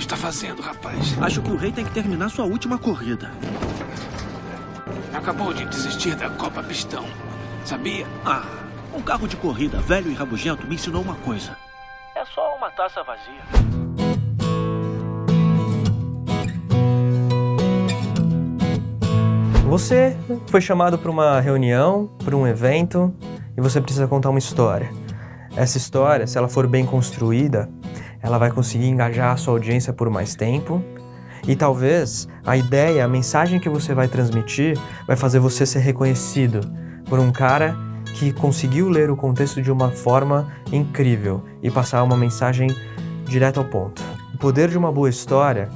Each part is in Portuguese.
está fazendo, rapaz? Acho que o rei tem que terminar sua última corrida. Acabou de desistir da Copa Pistão, sabia? Um carro de corrida velho e rabugento me ensinou uma coisa. É só uma taça vazia. Você foi chamado para uma reunião, para um evento, e você precisa contar uma história. Essa história, se ela for bem construída, ela vai conseguir engajar a sua audiência por mais tempo, e talvez a ideia, a mensagem que você vai transmitir vai fazer você ser reconhecido por um cara que conseguiu ler o contexto de uma forma incrível e passar uma mensagem direto ao ponto. O poder de uma boa história,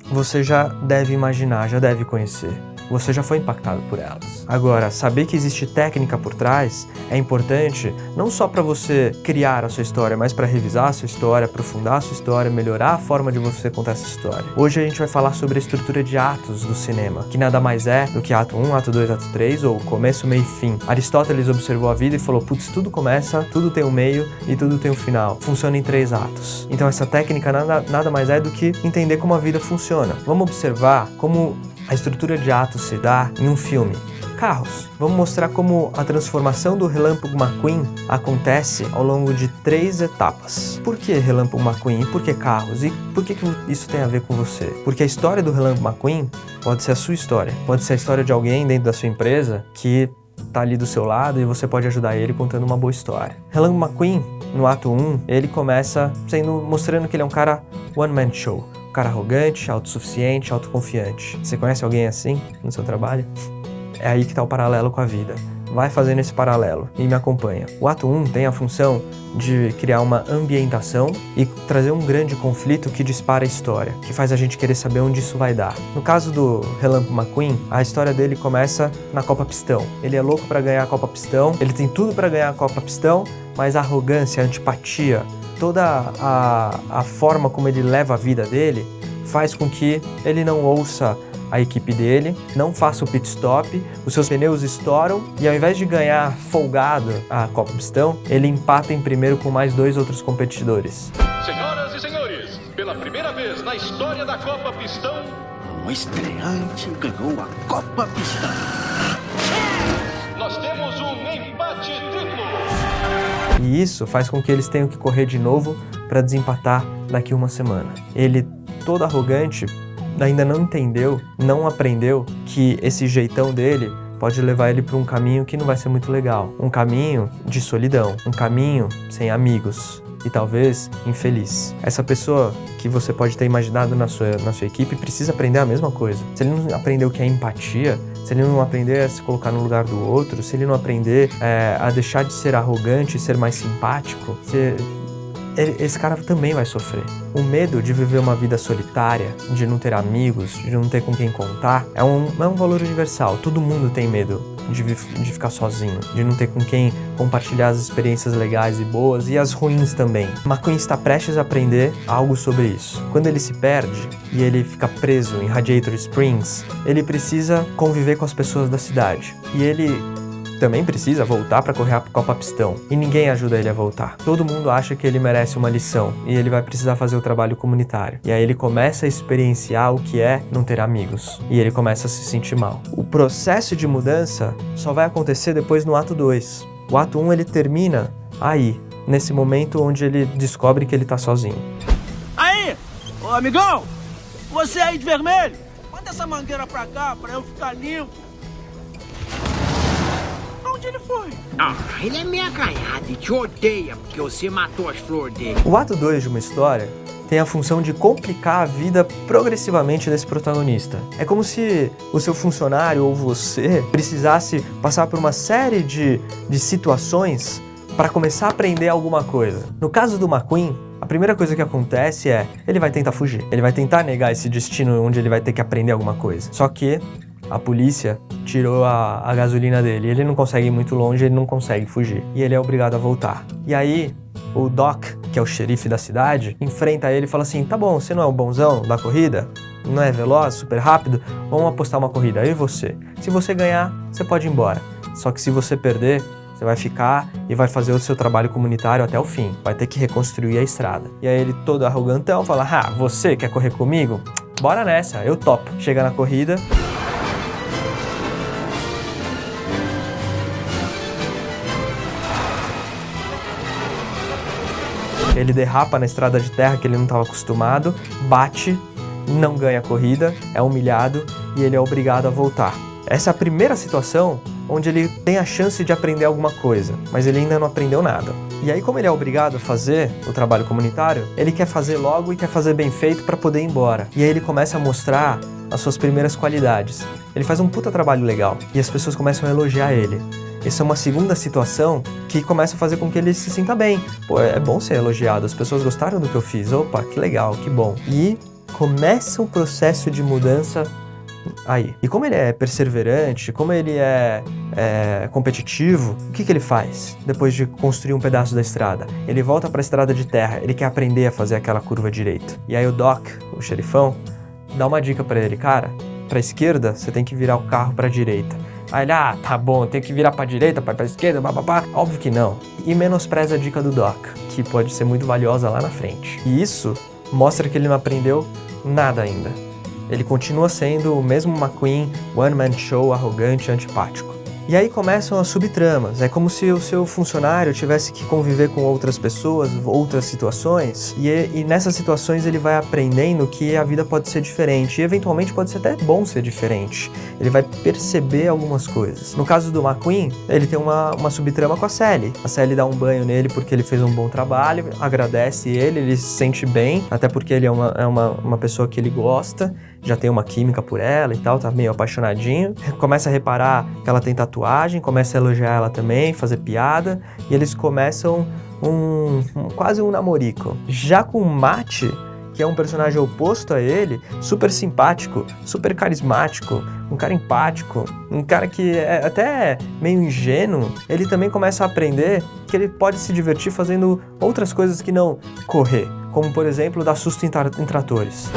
você já deve imaginar, já deve conhecer. Você já foi impactado por elas. Agora, saber que existe técnica por trás é importante não só para você criar a sua história, mas para revisar a sua história, aprofundar a sua história, melhorar a forma de você contar essa história. Hoje a gente vai falar sobre a estrutura de atos do cinema, que nada mais é do que ato 1, ato 2, ato 3, ou começo, meio e fim. Aristóteles observou a vida e falou, putz, tudo começa, tudo tem um meio e tudo tem um final. Funciona em 3 atos. Então essa técnica nada mais é do que entender como a vida funciona. Vamos observar como a estrutura de atos se dá em um filme. Carros. Vamos mostrar como a transformação do Relâmpago McQueen acontece ao longo de 3 etapas. Por que Relâmpago McQueen? Por que carros? E por que isso tem a ver com você? Porque a história do Relâmpago McQueen pode ser a sua história. Pode ser a história de alguém dentro da sua empresa que tá ali do seu lado e você pode ajudar ele contando uma boa história. Relâmpago McQueen, no ato 1, ele começa mostrando que ele é um cara one-man show. Um cara arrogante, autossuficiente, autoconfiante. Você conhece alguém assim no seu trabalho? É aí que está o paralelo com a vida. Vai fazendo esse paralelo e me acompanha. O ato 1 tem a função de criar uma ambientação e trazer um grande conflito que dispara a história, que faz a gente querer saber onde isso vai dar. No caso do Relâmpago McQueen, a história dele começa na Copa Pistão. Ele é louco para ganhar a Copa Pistão, ele tem tudo para ganhar a Copa Pistão, mas a arrogância, a antipatia, toda a forma como ele leva a vida dele faz com que ele não ouça a equipe dele, não faça o pit stop, os seus pneus estouram e ao invés de ganhar folgado a Copa Pistão, ele empata em primeiro com mais 2 outros competidores. Senhoras e senhores, pela primeira vez na história da Copa Pistão, Um estreante ganhou a Copa Pistão. nós temos um empate triplo. E isso faz com que eles tenham que correr de novo para desempatar daqui uma semana. Ele, todo arrogante, ainda não entendeu, não aprendeu que esse jeitão dele pode levar ele para um caminho que não vai ser muito legal. Um caminho de solidão, um caminho sem amigos e talvez infeliz. Essa pessoa que você pode ter imaginado na sua equipe precisa aprender a mesma coisa. Se ele não aprender o que é empatia, se ele não aprender a se colocar no lugar do outro, se ele não aprender a deixar de ser arrogante e ser mais simpático, esse cara também vai sofrer. O medo de viver uma vida solitária, de não ter amigos, de não ter com quem contar, é um valor universal. Todo mundo tem medo de ficar sozinho, de não ter com quem compartilhar as experiências legais e boas e as ruins também. McQueen está prestes a aprender algo sobre isso. Quando ele se perde e ele fica preso em Radiator Springs, ele precisa conviver com as pessoas da cidade. E ele também precisa voltar para correr a Copa Pistão. E ninguém ajuda ele a voltar. Todo mundo acha que ele merece uma lição e ele vai precisar fazer o trabalho comunitário. E aí ele começa a experienciar o que é não ter amigos. E ele começa a se sentir mal. O processo de mudança só vai acontecer depois no ato 2. O ato 1 ele termina aí, nesse momento onde ele descobre que ele tá sozinho. Aí! Ô amigão! Você aí de vermelho! Manda essa mangueira pra cá pra eu ficar limpo. Onde ele foi? Ele é meio acanhado e te odeia porque você matou as flores dele. O ato 2 de uma história tem a função de complicar a vida progressivamente desse protagonista. É como se o seu funcionário ou você precisasse passar por uma série de situações para começar a aprender alguma coisa. No caso do McQueen, a primeira coisa que acontece é ele vai tentar fugir. Ele vai tentar negar esse destino onde ele vai ter que aprender alguma coisa. Só que a polícia tirou a gasolina dele. Ele não consegue ir muito longe, ele não consegue fugir. E ele é obrigado a voltar. E aí, o Doc, que é o xerife da cidade, enfrenta ele e fala assim, tá bom, você não é o bonzão da corrida? Não é veloz, super rápido? Vamos apostar uma corrida, eu e você. Se você ganhar, você pode ir embora. Só que se você perder, Você vai ficar e vai fazer o seu trabalho comunitário até o fim. Vai ter que reconstruir a estrada. E aí ele todo arrogantão fala, você quer correr comigo? Bora nessa, eu topo. Chega na corrida. Ele derrapa na estrada de terra que ele não estava acostumado, bate, não ganha a corrida, é humilhado e ele é obrigado a voltar. Essa é a primeira situação onde ele tem a chance de aprender alguma coisa, mas ele ainda não aprendeu nada. E aí, como ele é obrigado a fazer o trabalho comunitário, ele quer fazer logo e quer fazer bem feito para poder ir embora. E aí ele começa a mostrar as suas primeiras qualidades. Ele faz um puta trabalho legal e as pessoas começam a elogiar ele. Essa é uma segunda situação que começa a fazer com que ele se sinta bem. Pô, é bom ser elogiado, as pessoas gostaram do que eu fiz. Opa, que legal, que bom. E começa um processo de mudança aí. E como ele é perseverante, como ele é competitivo, o que ele faz depois de construir um pedaço da estrada? Ele volta para a estrada de terra, ele quer aprender a fazer aquela curva direita. E aí o Doc, o xerifão, dá uma dica para ele, cara, para a esquerda você tem que virar o carro para a direita. Aí ele, tá bom, tem que virar para a direita, para a esquerda, bababá. Óbvio que não. E menospreza a dica do Doc, que pode ser muito valiosa lá na frente. E isso mostra que ele não aprendeu nada ainda. Ele continua sendo o mesmo McQueen, one-man show, arrogante, antipático. E aí começam as subtramas. É como se o seu funcionário tivesse que conviver com outras pessoas, outras situações, e nessas situações ele vai aprendendo que a vida pode ser diferente, e eventualmente pode ser até bom ser diferente. Ele vai perceber algumas coisas. No caso do McQueen, ele tem uma subtrama com a Sally. A Sally dá um banho nele porque ele fez um bom trabalho, agradece ele se sente bem, até porque ele é uma pessoa que ele gosta, já tem uma química por ela e tal, tá meio apaixonadinho. Começa a reparar que ela tem tatuagem, começa a elogiar ela também, fazer piada, e eles começam quase um namorico. Já com o Matt, que é um personagem oposto a ele, super simpático, super carismático, um cara empático, um cara que é até meio ingênuo, ele também começa a aprender que ele pode se divertir fazendo outras coisas que não correr, como por exemplo dar susto em tratores.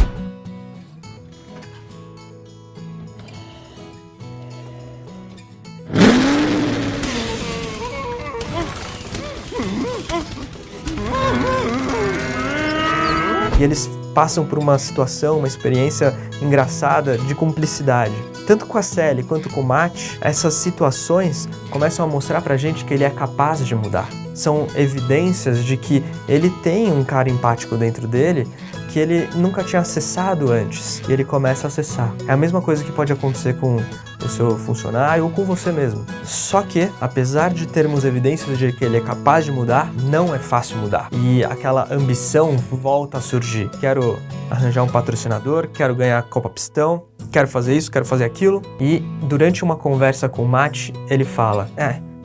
E eles passam por uma situação, uma experiência engraçada de cumplicidade. Tanto com a Sally quanto com o Matt, essas situações começam a mostrar pra gente que ele é capaz de mudar. São evidências de que ele tem um cara empático dentro dele que ele nunca tinha acessado antes, e ele começa a acessar. É a mesma coisa que pode acontecer com o seu funcionário ou com você mesmo. Só que, apesar de termos evidências de que ele é capaz de mudar, não é fácil mudar. E aquela ambição volta a surgir. Quero arranjar um patrocinador, quero ganhar a Copa Pistão, quero fazer isso, quero fazer aquilo. E durante uma conversa com o Matt, ele fala,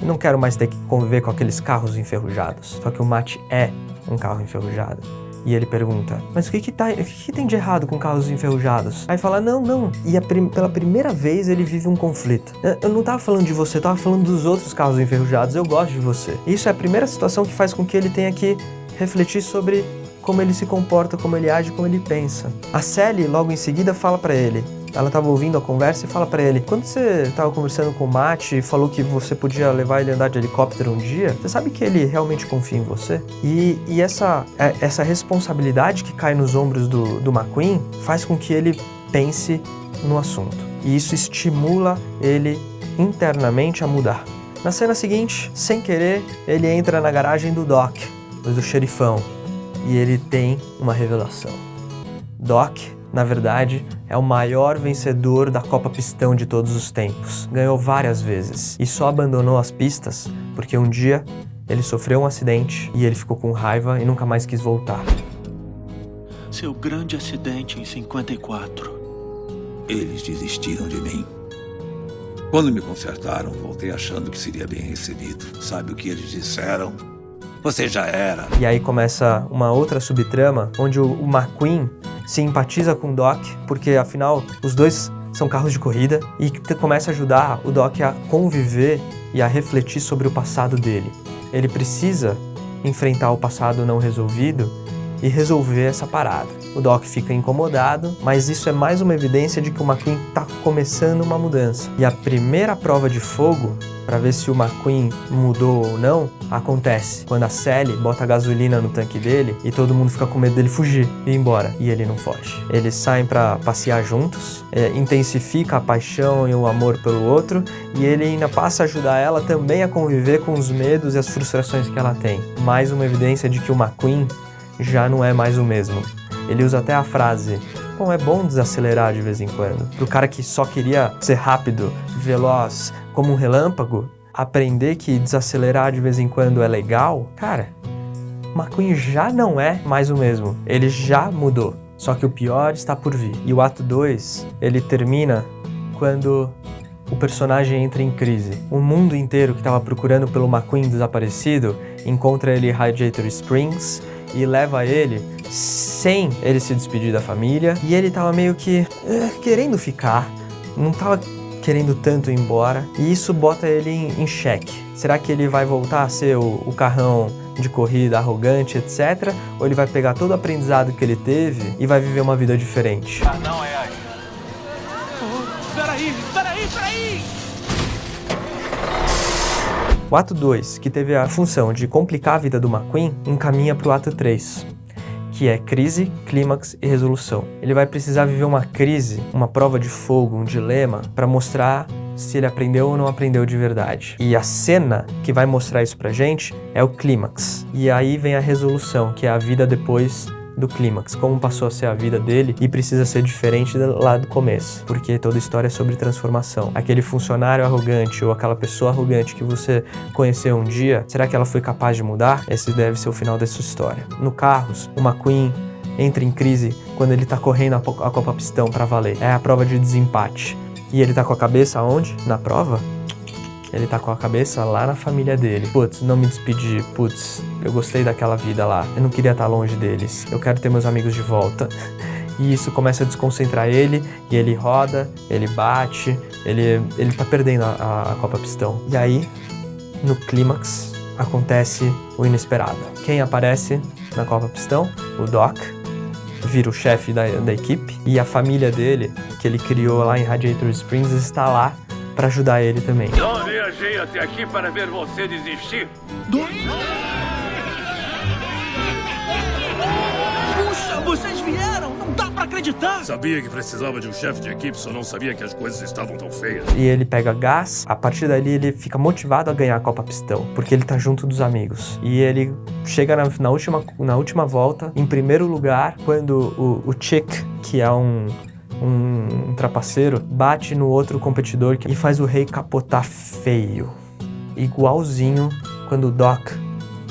não quero mais ter que conviver com aqueles carros enferrujados. Só que o Matt é um carro enferrujado. E ele pergunta, mas o que tem de errado com carros enferrujados? Aí fala, não. E pela primeira vez ele vive um conflito. Eu não tava falando de você, eu tava falando dos outros carros enferrujados, eu gosto de você. Isso é a primeira situação que faz com que ele tenha que refletir sobre como ele se comporta, como ele age, como ele pensa. A Sally, logo em seguida, fala pra ele, ela tava ouvindo a conversa e fala pra ele, quando você tava conversando com o Matt e falou que você podia levar ele a andar de helicóptero um dia, você sabe que ele realmente confia em você? E essa responsabilidade que cai nos ombros do McQueen faz com que ele pense no assunto. E isso estimula ele internamente a mudar. Na cena seguinte, sem querer, ele entra na garagem do Doc, do xerifão, e ele tem uma revelação. Doc, na verdade, é o maior vencedor da Copa Pistão de todos os tempos. Ganhou várias vezes e só abandonou as pistas porque um dia ele sofreu um acidente e ele ficou com raiva e nunca mais quis voltar. Seu grande acidente em 54. Eles desistiram de mim. Quando me consertaram, voltei achando que seria bem recebido. Sabe o que eles disseram? Você já era. E aí começa uma outra subtrama onde o McQueen se empatiza com o Doc, porque afinal os dois são carros de corrida, e começa a ajudar o Doc a conviver e a refletir sobre o passado dele. Ele precisa enfrentar o passado não resolvido e resolver essa parada. O Doc fica incomodado, mas isso é mais uma evidência de que o McQueen está começando uma mudança. E a primeira prova de fogo, para ver se o McQueen mudou ou não, acontece quando a Sally bota gasolina no tanque dele e todo mundo fica com medo dele fugir e ir embora. E ele não foge. Eles saem para passear juntos, intensifica a paixão e o amor pelo outro, e ele ainda passa a ajudar ela também a conviver com os medos e as frustrações que ela tem. Mais uma evidência de que o McQueen já não é mais o mesmo. Ele usa até a frase: bom, é bom desacelerar de vez em quando. Pro cara que só queria ser rápido, veloz, como um relâmpago, aprender que desacelerar de vez em quando é legal, cara, McQueen já não é mais o mesmo. Ele já mudou. Só que o pior está por vir. E o ato 2, ele termina quando o personagem entra em crise. O mundo inteiro que estava procurando pelo McQueen desaparecido encontra ele em Radiator Springs e leva ele sem ele se despedir da família. E ele tava meio que querendo ficar, não tava querendo tanto ir embora. E isso bota ele em xeque. Será que ele vai voltar a ser o carrão de corrida arrogante, etc? Ou ele vai pegar todo o aprendizado que ele teve e vai viver uma vida diferente? Não é aí. Peraí! O ato 2, que teve a função de complicar a vida do McQueen, encaminha para o ato 3, que é crise, clímax e resolução. Ele vai precisar viver uma crise, uma prova de fogo, um dilema, para mostrar se ele aprendeu ou não aprendeu de verdade. E a cena que vai mostrar isso pra gente é o clímax. E aí vem a resolução, que é a vida depois do clímax, como passou a ser a vida dele e precisa ser diferente lá do começo, porque toda história é sobre transformação. Aquele funcionário arrogante ou aquela pessoa arrogante que você conheceu um dia, será que ela foi capaz de mudar? Esse deve ser o final dessa história. No Carros, o McQueen entra em crise quando ele tá correndo a Copa Pistão pra valer. É a prova de desempate. E ele tá com a cabeça onde? Na prova? Ele tá com a cabeça lá na família dele. Putz, não me despedi. Putz, eu gostei daquela vida lá. Eu não queria estar longe deles. Eu quero ter meus amigos de volta. E isso começa a desconcentrar ele, e ele roda, ele bate, ele tá perdendo a Copa Pistão. E aí, no clímax, acontece o inesperado. Quem aparece na Copa Pistão? O Doc. Vira o chefe da equipe. E a família dele, que ele criou lá em Radiator Springs, está lá para ajudar ele também. Não viajei até aqui para ver você desistir. Puxa, vocês vieram! Não dá pra acreditar! Sabia que precisava de um chefe de equipe, só não sabia que as coisas estavam tão feias. E ele pega gás, a partir dali ele fica motivado a ganhar a Copa Pistão, porque ele tá junto dos amigos. E ele chega na última volta, em primeiro lugar, quando o Chick, que é um trapaceiro, bate no outro competidor e faz o rei capotar feio. Igualzinho quando o Doc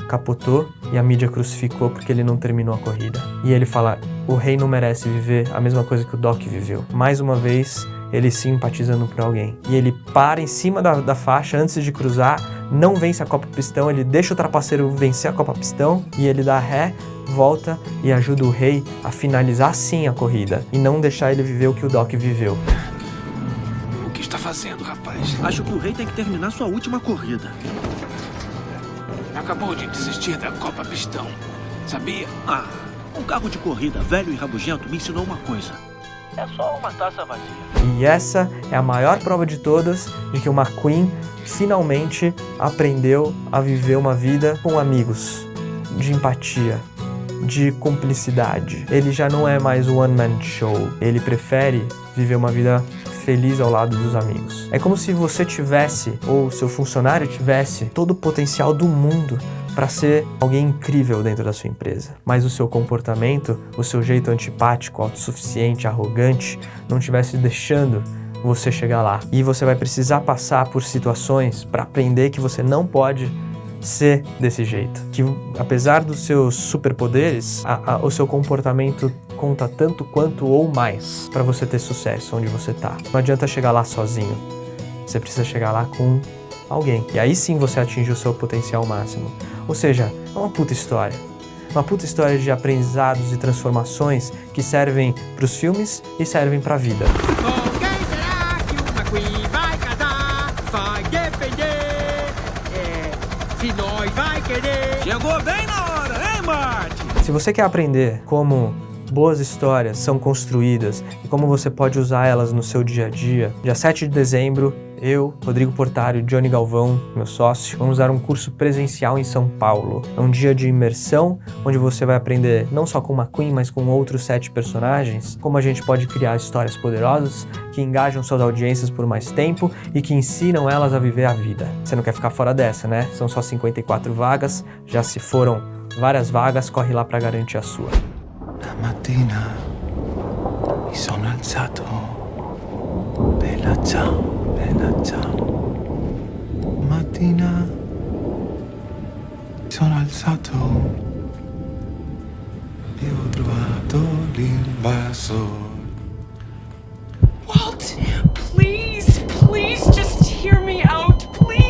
capotou e a mídia crucificou porque ele não terminou a corrida. E ele fala, o rei não merece viver a mesma coisa que o Doc viveu. Mais uma vez, ele simpatizando por alguém. E ele para em cima da faixa antes de cruzar, não vence a Copa Pistão, ele deixa o trapaceiro vencer a Copa Pistão e ele dá ré, volta e ajuda o rei a finalizar sim a corrida e não deixar ele viver o que o Doc viveu. O que está fazendo, rapaz? Acho que o rei tem que terminar sua última corrida. Acabou de desistir da Copa Pistão, sabia? Um carro de corrida velho e rabugento me ensinou uma coisa. É só uma taça vazia. E essa é a maior prova de todas de que o McQueen finalmente aprendeu a viver uma vida com amigos, de empatia, de cumplicidade. Ele já não é mais um one-man show. Ele prefere viver uma vida feliz ao lado dos amigos. É como se você tivesse, ou seu funcionário tivesse, todo o potencial do mundo para ser alguém incrível dentro da sua empresa. Mas o seu comportamento, o seu jeito antipático, autossuficiente, arrogante, não estivesse deixando você chegar lá. E você vai precisar passar por situações para aprender que você não pode ser desse jeito. Que apesar dos seus superpoderes, o seu comportamento conta tanto quanto ou mais para você ter sucesso onde você tá. Não adianta chegar lá sozinho. Você precisa chegar lá com alguém. E aí sim você atinge o seu potencial máximo. Ou seja, é uma puta história. Uma puta história de aprendizados e transformações que servem pros filmes e servem pra vida. Com quem será que o McQueen vai casar? Vai depender. Se nós vai querer. Chegou bem na hora, hein, Marty? Se você quer aprender como boas histórias são construídas e como você pode usar elas no seu dia a dia, dia 7 de dezembro, eu, Rodrigo Portaro e Johnny Galvão, meu sócio, vamos dar um curso presencial em São Paulo. É um dia de imersão, onde você vai aprender não só com o McQueen, mas com outros 7 personagens, como a gente pode criar histórias poderosas, que engajam suas audiências por mais tempo e que ensinam elas a viver a vida. Você não quer ficar fora dessa, né? São só 54 vagas, já se foram várias vagas, corre lá para garantir a sua. La mattina mi sono alzato, bella ciao, bella ciao. Mattina mi sono alzato e ho trovato l'invasor. Walt, please, please just hear me out, please.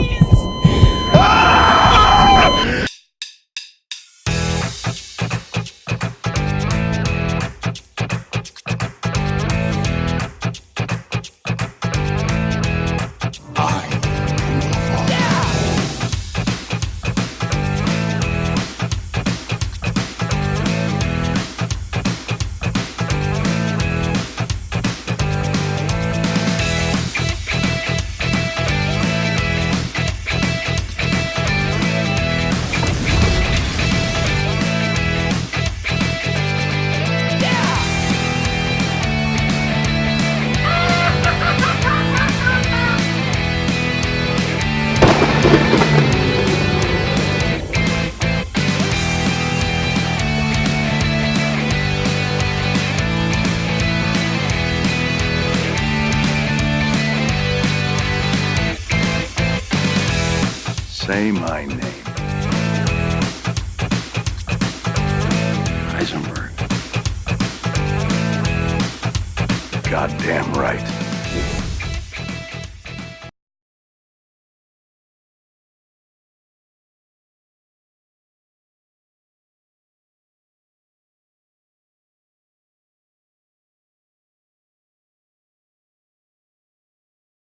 Say my name. Heisenberg. Goddamn right.